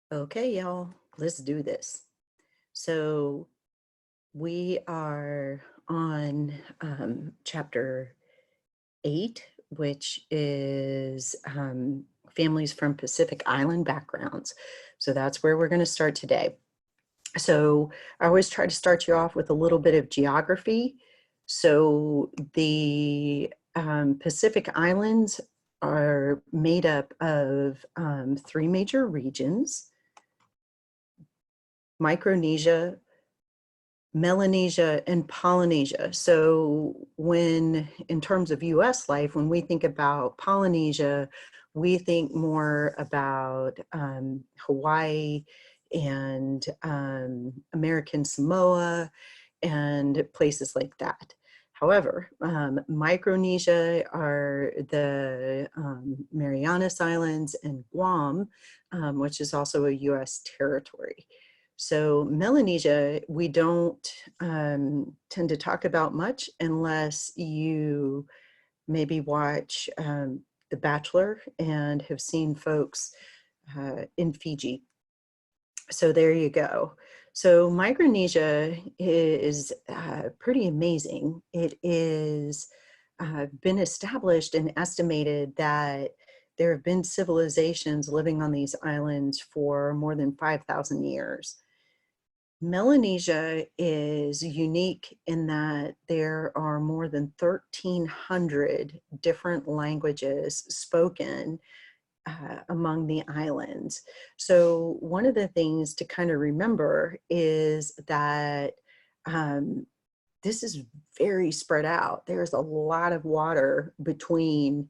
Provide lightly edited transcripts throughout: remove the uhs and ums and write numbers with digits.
Okay, y'all, let's do this. So we are on chapter 8, which is families from Pacific Island backgrounds. So that's where we're going to start today. So I always try to start you off with a little bit of geography. So the Pacific Islands are made up of 3 major regions: Micronesia, Melanesia, and Polynesia. So in terms of US life, when we think about Polynesia, we think more about Hawaii and American Samoa and places like that. However, Micronesia are the Marianas Islands and Guam, which is also a US territory. So Melanesia, we don't tend to talk about much unless you maybe watch The Bachelor and have seen folks in Fiji. So there you go. So Micronesia is pretty amazing. It is been established and estimated that there have been civilizations living on these islands for more than 5,000 years. Melanesia is unique in that there are more than 1,300 different languages spoken among the islands. So one of the things to kind of remember is that this is very spread out. There's a lot of water between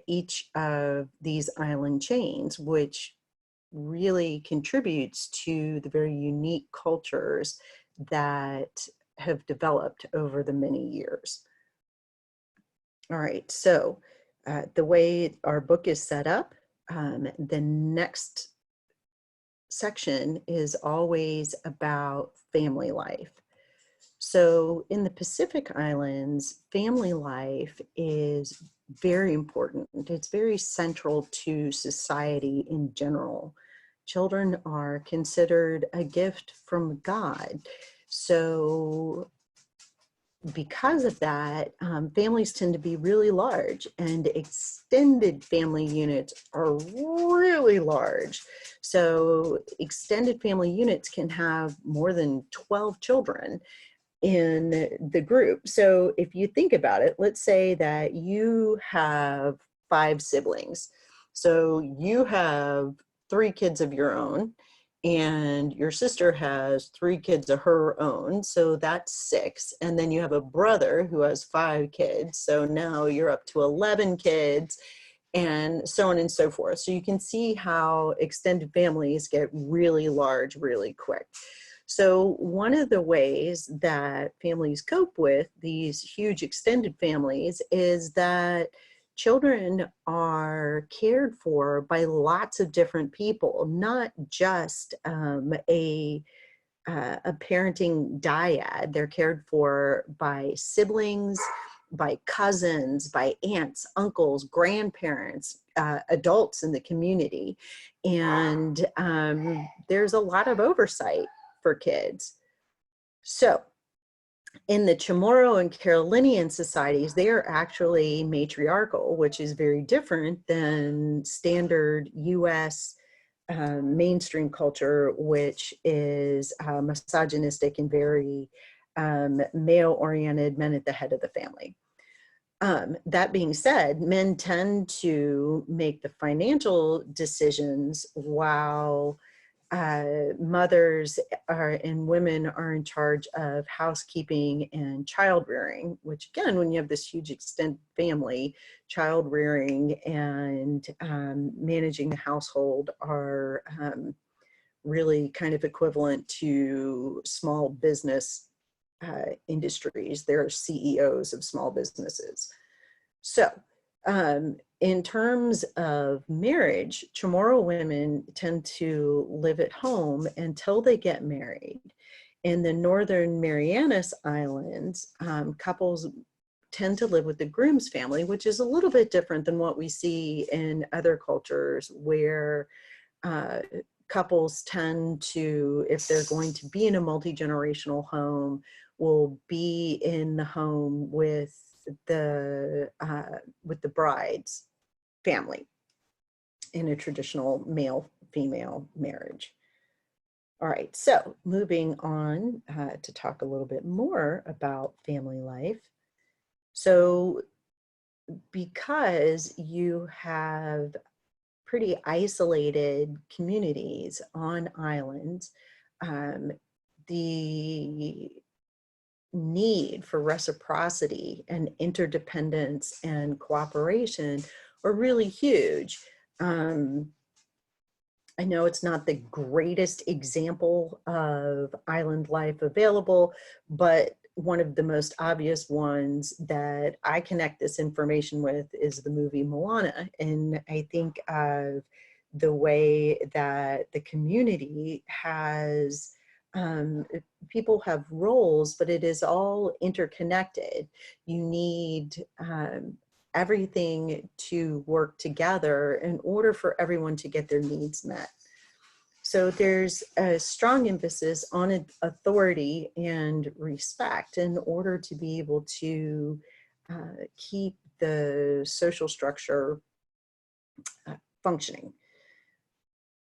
each of these island chains, which really contributes to the very unique cultures that have developed over the many years. All right, so the way our book is set up, the next section is always about family life. So in the Pacific Islands, family life is very important. It's very central to society in general. Children are considered a gift from God. So because of that, families tend to be really large, and extended family units are really large. So extended family units can have more than 12 children in the group. So if you think about it, let's say that you have 5 siblings. So you have 3 kids of your own, and your sister has 3 kids of her own. So that's 6. And then you have a brother who has 5 kids. So now you're up to 11 kids, and so on and so forth. So you can see how extended families get really large really quick. So one of the ways that families cope with these huge extended families is that children are cared for by lots of different people, not just a parenting dyad. They're cared for by siblings, by cousins, by aunts, uncles, grandparents, adults in the community. And there's a lot of oversight for kids. So in the Chamorro and Carolinian societies, they are actually matriarchal, which is very different than standard US mainstream culture, which is misogynistic and very male-oriented, men at the head of the family. That being said, men tend to make the financial decisions while mothers and women are in charge of housekeeping and child rearing, which again, when you have this huge extended family, child rearing and managing the household are really kind of equivalent to small business industries. They're CEOs of small businesses. So in terms of marriage, Chamorro women tend to live at home until they get married. In the Northern Marianas Islands, couples tend to live with the groom's family, which is a little bit different than what we see in other cultures where couples tend to, if they're going to be in a multi-generational home, will be in the home with the bride's family in a traditional male-female marriage. All right, so moving on to talk a little bit more about family life. So because you have pretty isolated communities on islands, the need for reciprocity and interdependence and cooperation are really huge. I know it's not the greatest example of island life available, but one of the most obvious ones that I connect this information with is the movie Moana. And I think of the way that the community has, people have roles, but it is all interconnected. You need everything to work together in order for everyone to get their needs met. So there's a strong emphasis on authority and respect in order to be able to keep the social structure functioning.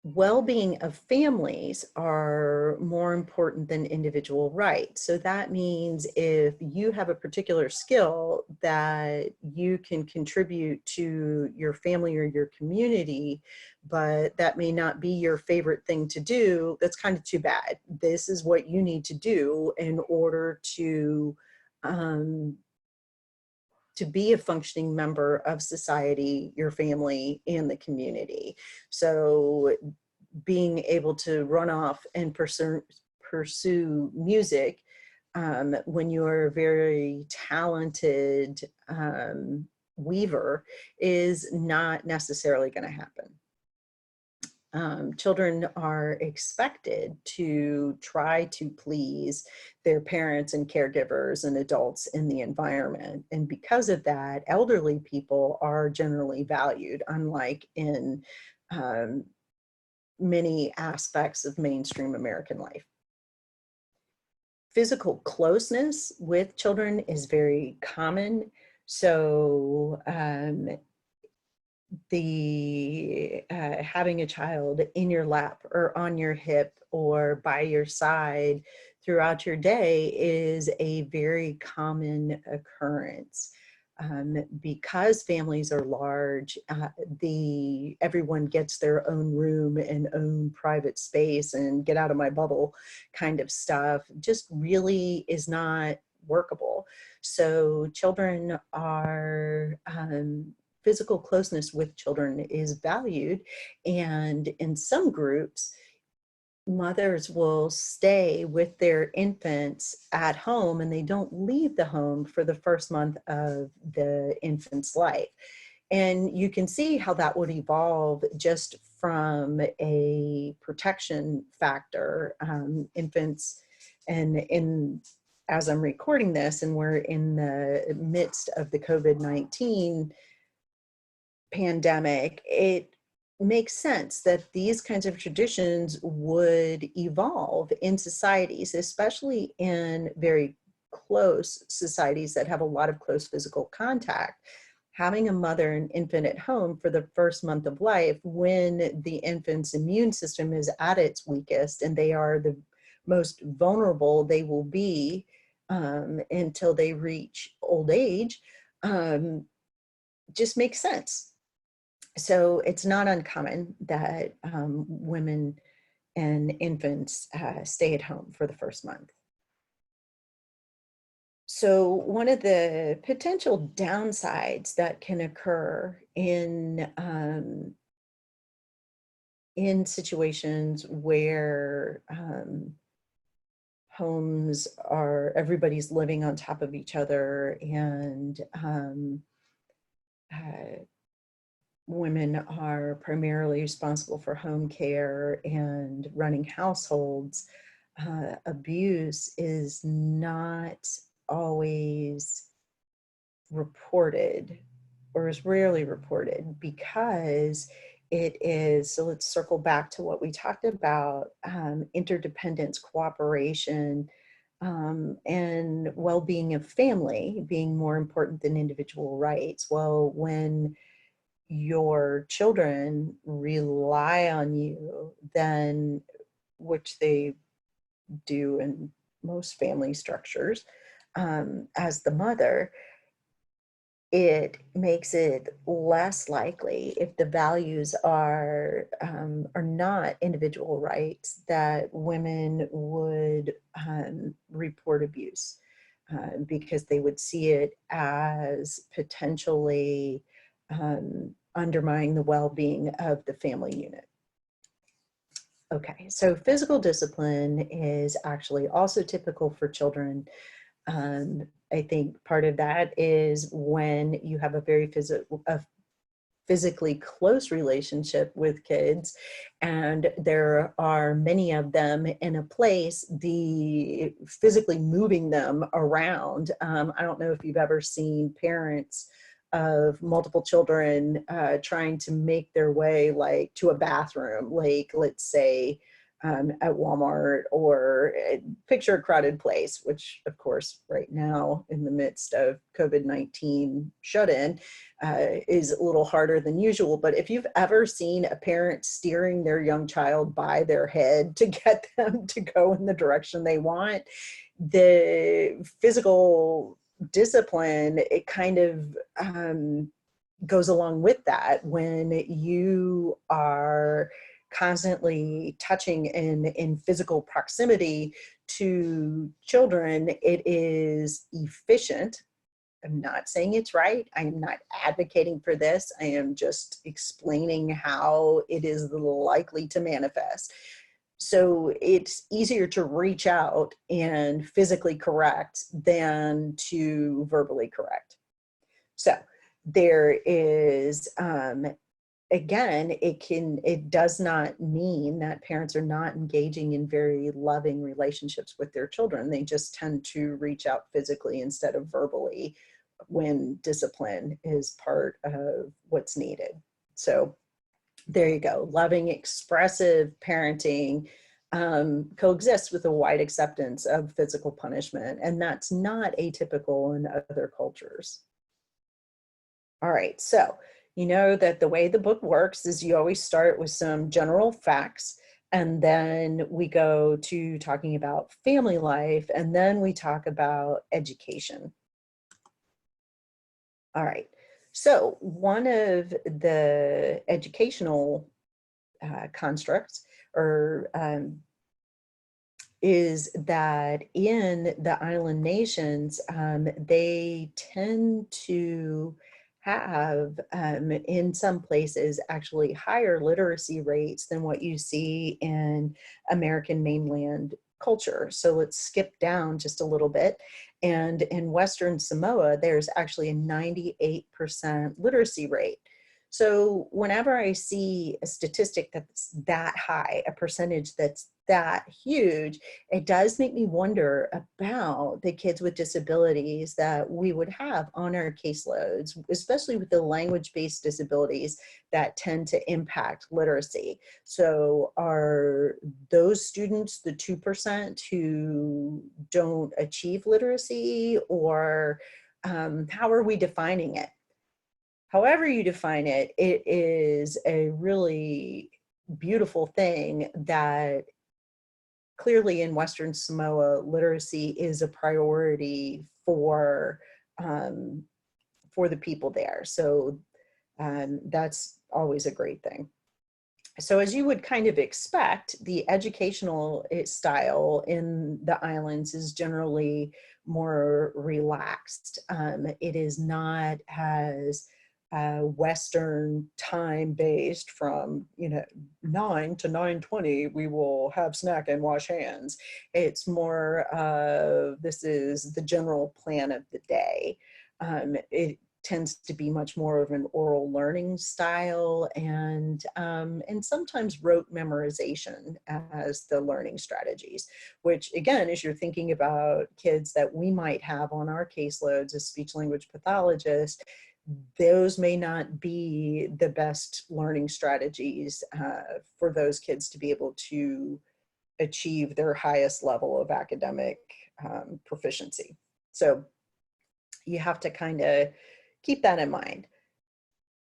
Well-being of families are more important than individual rights. So that means if you have a particular skill that you can contribute to your family or your community, but that may not be your favorite thing to do, that's kind of too bad. This is what you need to do in order to be a functioning member of society, your family, and the community. So being able to run off and pursue music when you're a very talented weaver is not necessarily going to happen. Children are expected to try to please their parents and caregivers and adults in the environment. And because of that, elderly people are generally valued, unlike in many aspects of mainstream American life. Physical closeness with children is very common. So having a child in your lap or on your hip or by your side throughout your day is a very common occurrence. Because families are large, everyone gets their own room and own private space and get out of my bubble kind of stuff just really is not workable. So children are, physical closeness with children is valued. And in some groups, mothers will stay with their infants at home and they don't leave the home for the first month of the infant's life. And you can see how that would evolve just from a protection factor. Infants, and as I'm recording this, and we're in the midst of the COVID-19 pandemic, it makes sense that these kinds of traditions would evolve in societies, especially in very close societies that have a lot of close physical contact. Having a mother and infant at home for the first month of life when the infant's immune system is at its weakest and they are the most vulnerable they will be until they reach old age, just makes sense. So it's not uncommon that women and infants stay at home for the first month. So one of the potential downsides that can occur in situations where homes are, everybody's living on top of each other and women are primarily responsible for home care and running households, abuse is not always reported or is rarely reported because It is, so let's circle back to what we talked about, interdependence, cooperation, and well-being of family being more important than individual rights. Well, when your children rely on you, then, which they do in most family structures, as the mother, it makes it less likely, if the values are not individual rights, that women would report abuse, because they would see it as potentially undermining the well-being of the family unit. Okay, so physical discipline is actually also typical for children. I think part of that is when you have a very physically close relationship with kids, and there are many of them in a place, the physically moving them around. I don't know if you've ever seen parents of multiple children trying to make their way like to a bathroom, like let's say at Walmart, or picture a crowded place, which of course right now in the midst of COVID-19 shut-in is a little harder than usual. But if you've ever seen a parent steering their young child by their head to get them to go in the direction they want, the physical discipline, it kind of goes along with that. When you are constantly touching in physical proximity to children, it is efficient. I'm not saying it's right. I am not advocating for this. I am just explaining how it is likely to manifest. So it's easier to reach out and physically correct than to verbally correct. So there is, again, it does not mean that parents are not engaging in very loving relationships with their children. They just tend to reach out physically instead of verbally when discipline is part of what's needed. So there you go. Loving, expressive parenting coexists with a wide acceptance of physical punishment, and that's not atypical in other cultures. All right, so you know that the way the book works is you always start with some general facts, and then we go to talking about family life, and then we talk about education. All right, so one of the educational constructs or is that in the island nations, they tend to have, in some places, actually higher literacy rates than what you see in American mainland culture. So let's skip down just a little bit. And in Western Samoa, there's actually a 98% literacy rate. So whenever I see a statistic that's that high, a percentage that's that huge, it does make me wonder about the kids with disabilities that we would have on our caseloads, especially with the language-based disabilities that tend to impact literacy. So are those students the 2% who don't achieve literacy, or how are we defining it? However you define it, it is a really beautiful thing that clearly in Western Samoa, literacy is a priority for the people there. So that's always a great thing. So as you would kind of expect, the educational style in the islands is generally more relaxed. It is not as Western time based from, 9 to 9:20, we will have snack and wash hands. It's more of, this is the general plan of the day. It tends to be much more of an oral learning style, and sometimes rote memorization as the learning strategies, which again, as you're thinking about kids that we might have on our caseloads as speech language pathologists, those may not be the best learning strategies for those kids to be able to achieve their highest level of academic proficiency. So you have to kind of keep that in mind.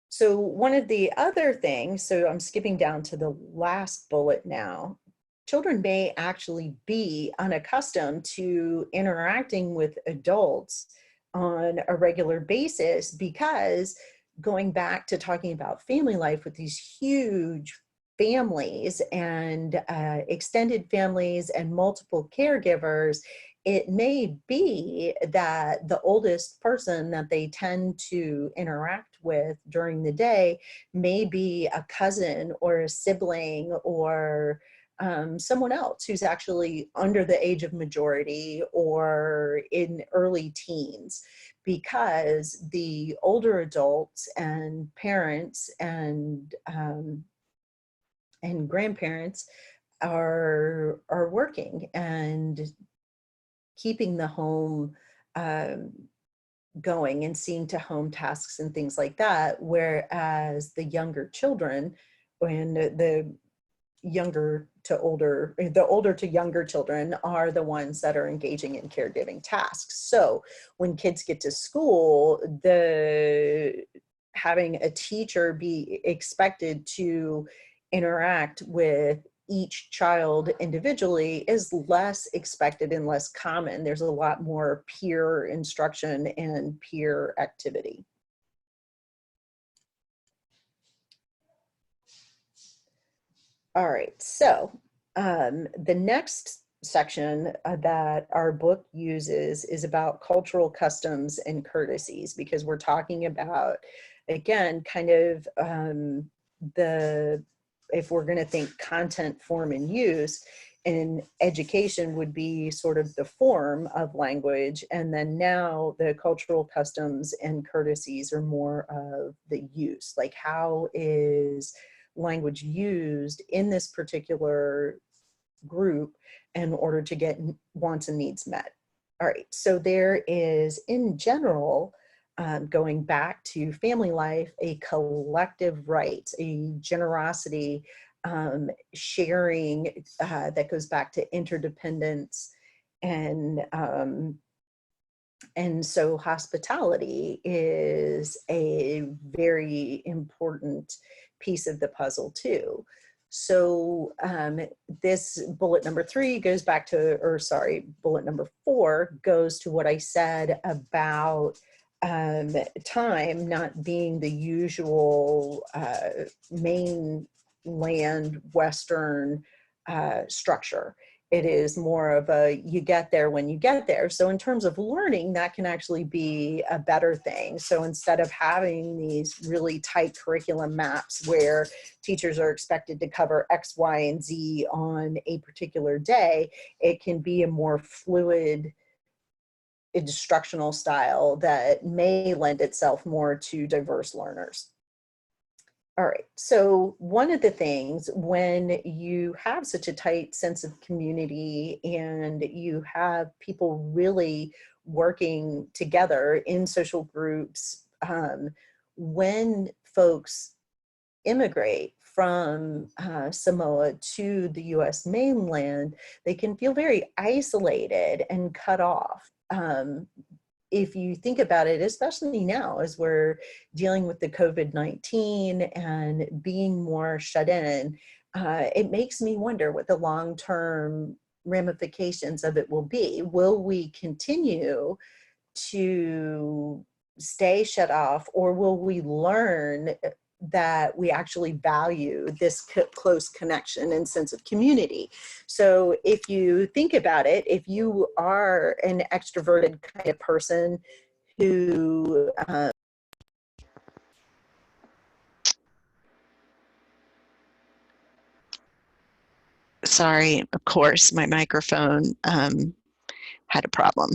So one of the other things, so I'm skipping down to the last bullet now, children may actually be unaccustomed to interacting with adults on a regular basis, because going back to talking about family life with these huge families and extended families and multiple caregivers, it may be that the oldest person that they tend to interact with during the day may be a cousin or a sibling or someone else who's actually under the age of majority or in early teens, because the older adults and parents and grandparents are working and keeping the home going and seeing to home tasks and things like that, whereas the younger children, when the older to younger children are the ones that are engaging in caregiving tasks. So when kids get to school, having a teacher be expected to interact with each child individually is less expected and less common. There's a lot more peer instruction and peer activity. All right, so the next section that our book uses is about cultural customs and courtesies, because we're talking about, again, kind of if we're going to think content, form, and use, and education would be sort of the form of language, and then now the cultural customs and courtesies are more of the use, like how is language used in this particular group in order to get wants and needs met. All right, so there is, in general, going back to family life, a collective right, a generosity, sharing that goes back to interdependence, and so hospitality is a very important piece of the puzzle too. So this bullet number 3 goes back to, or sorry, bullet number 4 goes to what I said about time not being the usual mainland Western structure. It is more of a, you get there when you get there. So in terms of learning, that can actually be a better thing. So instead of having these really tight curriculum maps where teachers are expected to cover X, Y, and Z on a particular day, it can be a more fluid instructional style that may lend itself more to diverse learners. All right, so one of the things when you have such a tight sense of community and you have people really working together in social groups, when folks immigrate from Samoa to the US mainland, they can feel very isolated and cut off. If you think about it, especially now as we're dealing with the COVID-19 and being more shut in, it makes me wonder what the long-term ramifications of it will be. Will we continue to stay shut off, or will we learn that we actually value this close connection and sense of community? So if you think about it, if you are an extroverted kind of person who sorry, of course, my microphone had a problem.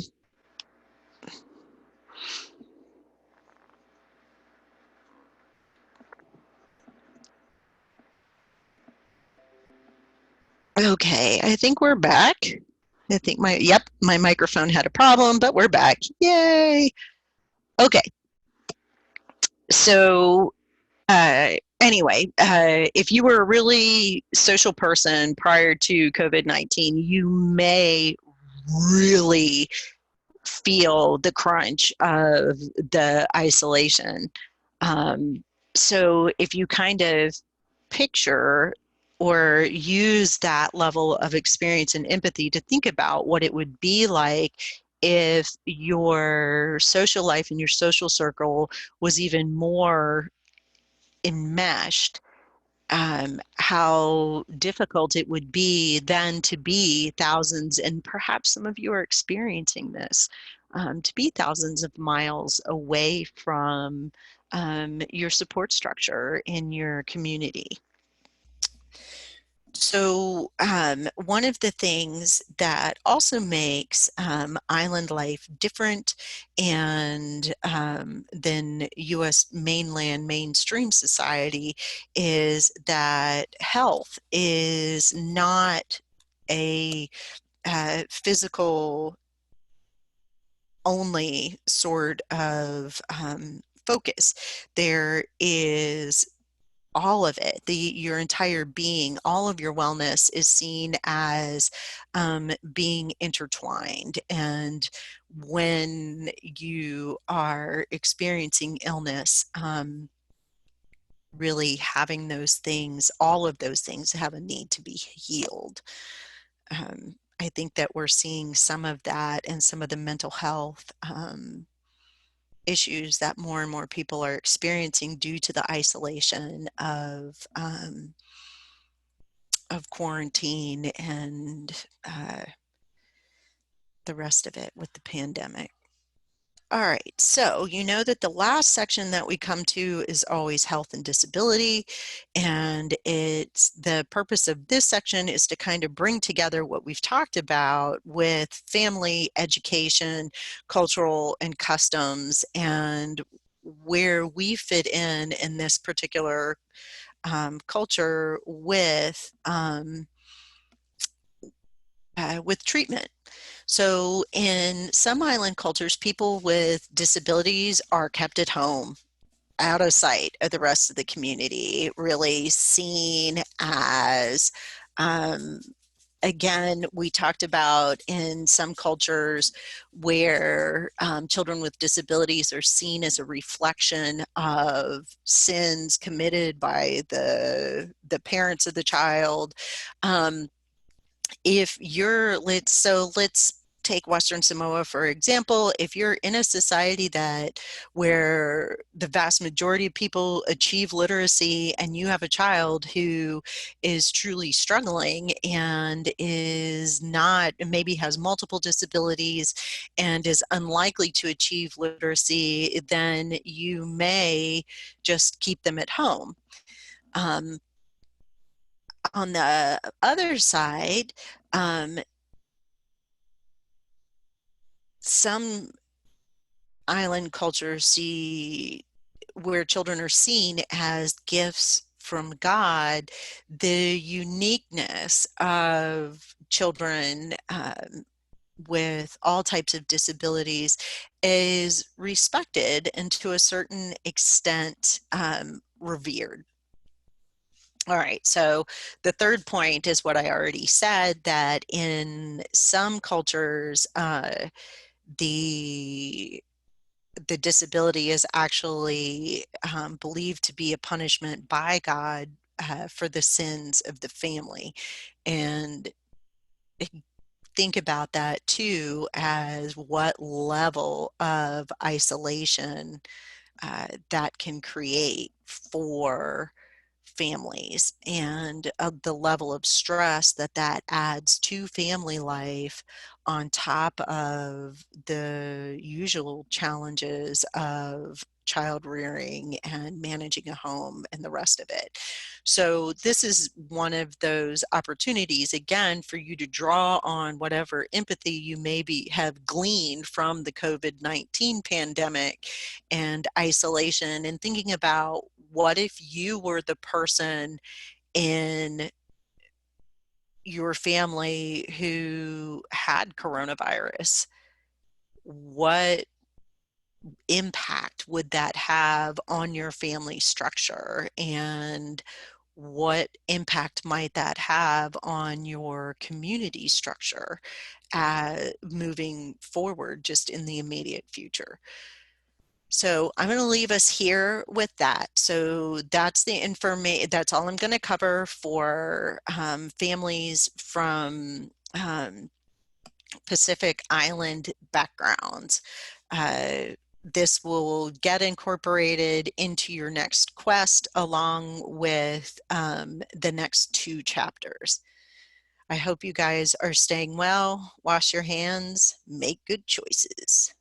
Okay, I think we're back. I think my microphone had a problem, but we're back. Yay. Okay. So anyway, if you were a really social person prior to COVID-19, you may really feel the crunch of the isolation. Um, so if you kind of picture or use that level of experience and empathy to think about what it would be like if your social life and your social circle was even more enmeshed, how difficult it would be then to be thousands, and perhaps some of you are experiencing this, to be thousands of miles away from your support structure in your community. So, one of the things that also makes island life different and than U.S. mainland mainstream society is that health is not a physical only sort of focus. There is all of it, your entire being, all of your wellness is seen as being intertwined. And when you are experiencing illness, really having those things, all of those things have a need to be healed. I think that we're seeing some of that and some of the mental health issues that more and more people are experiencing due to the isolation of quarantine and the rest of it with the pandemic. All right, so you know that the last section that we come to is always health and disability, and it's the purpose of this section is to kind of bring together what we've talked about with family, education, cultural, and customs, and where we fit in this particular culture with treatment. So in some island cultures, people with disabilities are kept at home, out of sight of the rest of the community, really seen as, um, again, we talked about in some cultures where children with disabilities are seen as a reflection of sins committed by the parents of the child. If you're let's take Western Samoa for example. If you're in a society that where the vast majority of people achieve literacy and you have a child who is truly struggling and is not, maybe has multiple disabilities and is unlikely to achieve literacy, then you may just keep them at home. um, on the other side, um, some island cultures see where children are seen as gifts from God, the uniqueness of children with all types of disabilities is respected and to a certain extent revered. All right, so the third point is what I already said, that in some cultures, the the disability is actually believed to be a punishment by God for the sins of the family. And think about that too, as what level of isolation that can create for families, and the level of stress that that adds to family life on top of the usual challenges of child rearing and managing a home and the rest of it. So this is one of those opportunities, again, for you to draw on whatever empathy you maybe have gleaned from the COVID-19 pandemic and isolation, and thinking about what if you were the person in your family who had coronavirus? What impact would that have on your family structure, and what impact might that have on your community structure moving forward just in the immediate future? So I'm going to leave us here with that. So that's the information. That's all I'm going to cover for families from Pacific Island backgrounds. This will get incorporated into your next quest along with the next 2 chapters. I hope you guys are staying well. Wash your hands, make good choices.